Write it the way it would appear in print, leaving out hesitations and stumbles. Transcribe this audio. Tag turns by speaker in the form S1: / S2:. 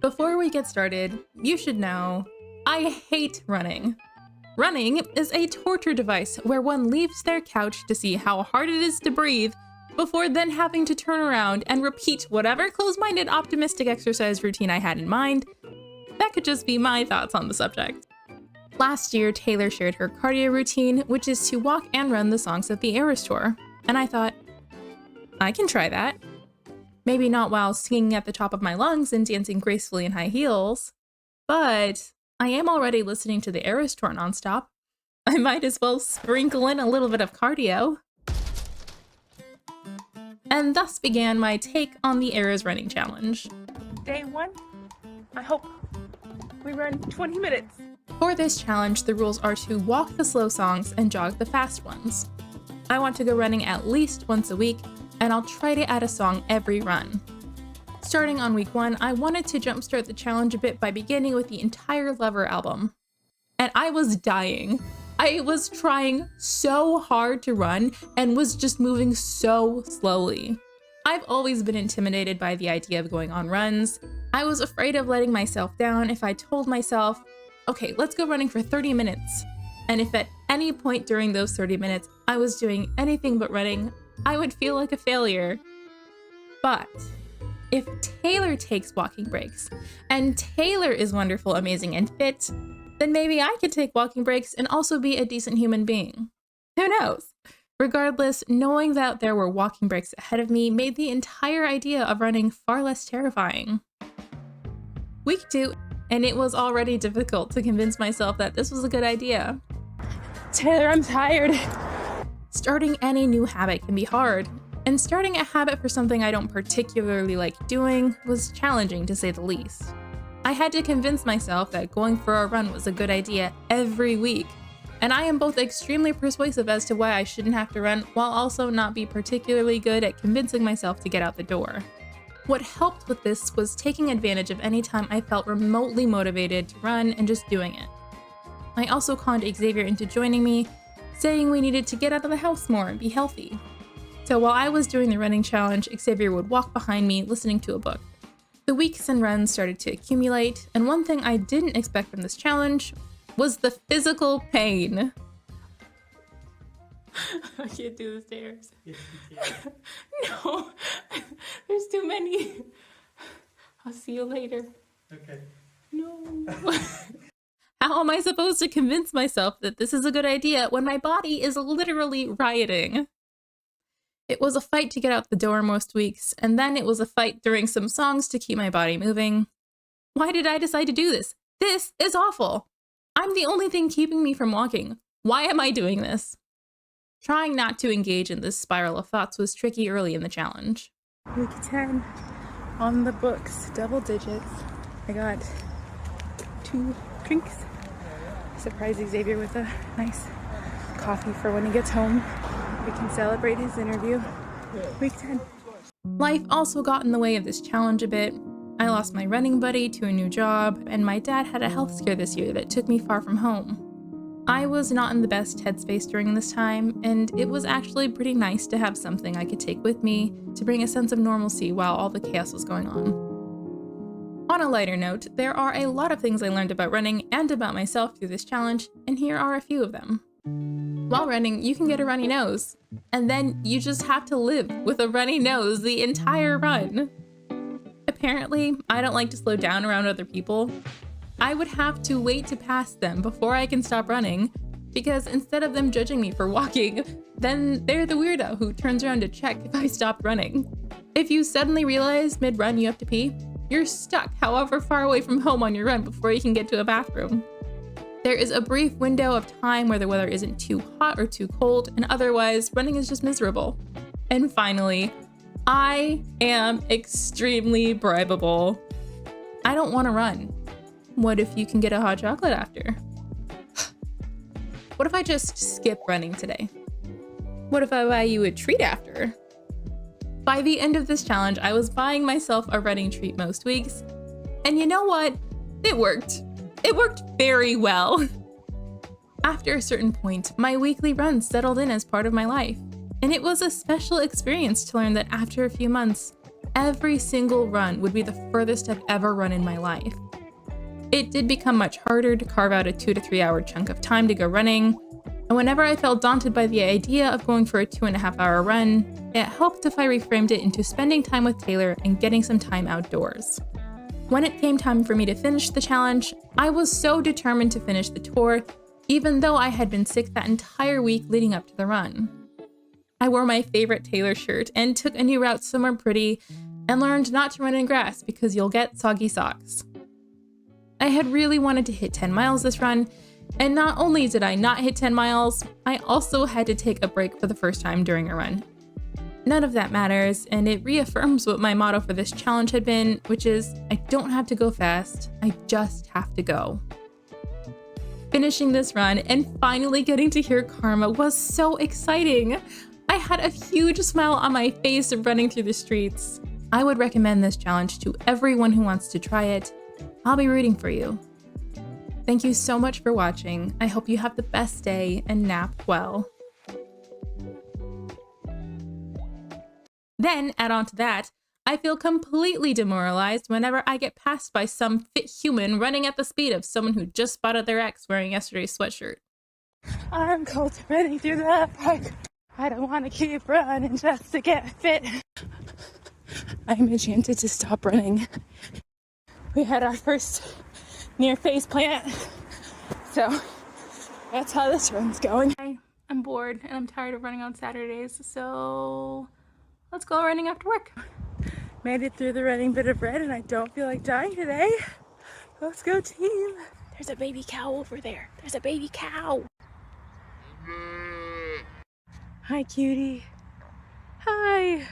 S1: Before we get started, you should know, I hate running. Running is a torture device where one leaves their couch to see how hard it is to breathe before then having to turn around and repeat whatever close-minded optimistic exercise routine I had in mind. That could just be my thoughts on the subject. Last year, Taylor shared her cardio routine, which is to walk and run the songs of the Eras Tour, and I thought, I can try that. Maybe not while singing at the top of my lungs and dancing gracefully in high heels, but I am already listening to the Eras Tour nonstop. I might as well sprinkle in a little bit of cardio. And thus began my take on the Eras running challenge.
S2: Day 1, I hope we run 20 minutes.
S1: For this challenge, the rules are to walk the slow songs and jog the fast ones. I want to go running at least once a week, and I'll try to add a song every run. Starting on week 1, I wanted to jumpstart the challenge a bit by beginning with the entire Lover album. And I was dying. I was trying so hard to run and was just moving so slowly. I've always been intimidated by the idea of going on runs. I was afraid of letting myself down if I told myself, okay, let's go running for 30 minutes. And if at any point during those 30 minutes I was doing anything but running, I would feel like a failure. But if Taylor takes walking breaks, and Taylor is wonderful, amazing, and fit, then maybe I could take walking breaks and also be a decent human being. Who knows? Regardless, knowing that there were walking breaks ahead of me made the entire idea of running far less terrifying. Week 2, and it was already difficult to convince myself that this was a good idea.
S2: Taylor, I'm tired.
S1: Starting any new habit can be hard, and starting a habit for something I don't particularly like doing was challenging to say the least. I had to convince myself that going for a run was a good idea every week, and I am both extremely persuasive as to why I shouldn't have to run while also not be particularly good at convincing myself to get out the door. What helped with this was taking advantage of any time I felt remotely motivated to run and just doing it. I also conned Xavier into joining me, saying we needed to get out of the house more and be healthy. So while I was doing the running challenge, Xavier would walk behind me listening to a book. The weeks and runs started to accumulate, and one thing I didn't expect from this challenge was the physical pain. I can't do the stairs.
S3: Yes, you can.
S1: No, there's too many. I'll see you later.
S3: Okay.
S1: No. How am I supposed to convince myself that this is a good idea when my body is literally rioting? It was a fight to get out the door most weeks, and then it was a fight during some songs to keep my body moving. Why did I decide to do this? This is awful. I'm the only thing keeping me from walking. Why am I doing this? Trying not to engage in this spiral of thoughts was tricky early in the challenge.
S2: Week 10 on the books, double digits. I got 2 drinks. Surprise Xavier with a nice coffee for when he gets home. We can celebrate his interview. Week 10.
S1: Life also got in the way of this challenge a bit. I lost my running buddy to a new job, and my dad had a health scare this year that took me far from home. I was not in the best headspace during this time, and it was actually pretty nice to have something I could take with me to bring a sense of normalcy while all the chaos was going on. On a lighter note, there are a lot of things I learned about running and about myself through this challenge, and here are a few of them. While running, you can get a runny nose, and then you just have to live with a runny nose the entire run. Apparently, I don't like to slow down around other people. I would have to wait to pass them before I can stop running, because instead of them judging me for walking, then they're the weirdo who turns around to check if I stopped running. If you suddenly realize mid-run you have to pee, you're stuck however far away from home on your run before you can get to a bathroom. There is a brief window of time where the weather isn't too hot or too cold, and otherwise, running is just miserable. And finally, I am extremely bribable. I don't want to run. What if you can get a hot chocolate after? What if I just skip running today? What if I buy you a treat after? By the end of this challenge, I was buying myself a running treat most weeks. And you know what? It worked. It worked very well. After a certain point, my weekly runs settled in as part of my life. And it was a special experience to learn that after a few months, every single run would be the furthest I've ever run in my life. It did become much harder to carve out a 2 to 3 hour chunk of time to go running, and whenever I felt daunted by the idea of going for a 2.5 hour run, it helped if I reframed it into spending time with Taylor and getting some time outdoors. When it came time for me to finish the challenge, I was so determined to finish the tour, even though I had been sick that entire week leading up to the run. I wore my favorite Taylor shirt and took a new route somewhere pretty and learned not to run in grass because you'll get soggy socks. I had really wanted to hit 10 miles this run, and not only did I not hit 10 miles, I also had to take a break for the first time during a run. None of that matters, and it reaffirms what my motto for this challenge had been, which is, I don't have to go fast, I just have to go. Finishing this run and finally getting to hear Karma was so exciting. I had a huge smile on my face running through the streets. I would recommend this challenge to everyone who wants to try it. I'll be rooting for you. Thank you so much for watching. I hope you have the best day and nap well. Then, add on to that, I feel completely demoralized whenever I get passed by some fit human running at the speed of someone who just spotted their ex wearing yesterday's sweatshirt.
S2: I'm cold running through the park. I don't want to keep running just to get fit. I'm enchanted to stop running. We had our first near face plant, so that's how this run's going. I'm bored and I'm tired of running on Saturdays, so let's go running after work. Made it through the running bit of red and I don't feel like dying today. Let's go team. There's a baby cow over there. There's a baby cow. Hi cutie. Hi.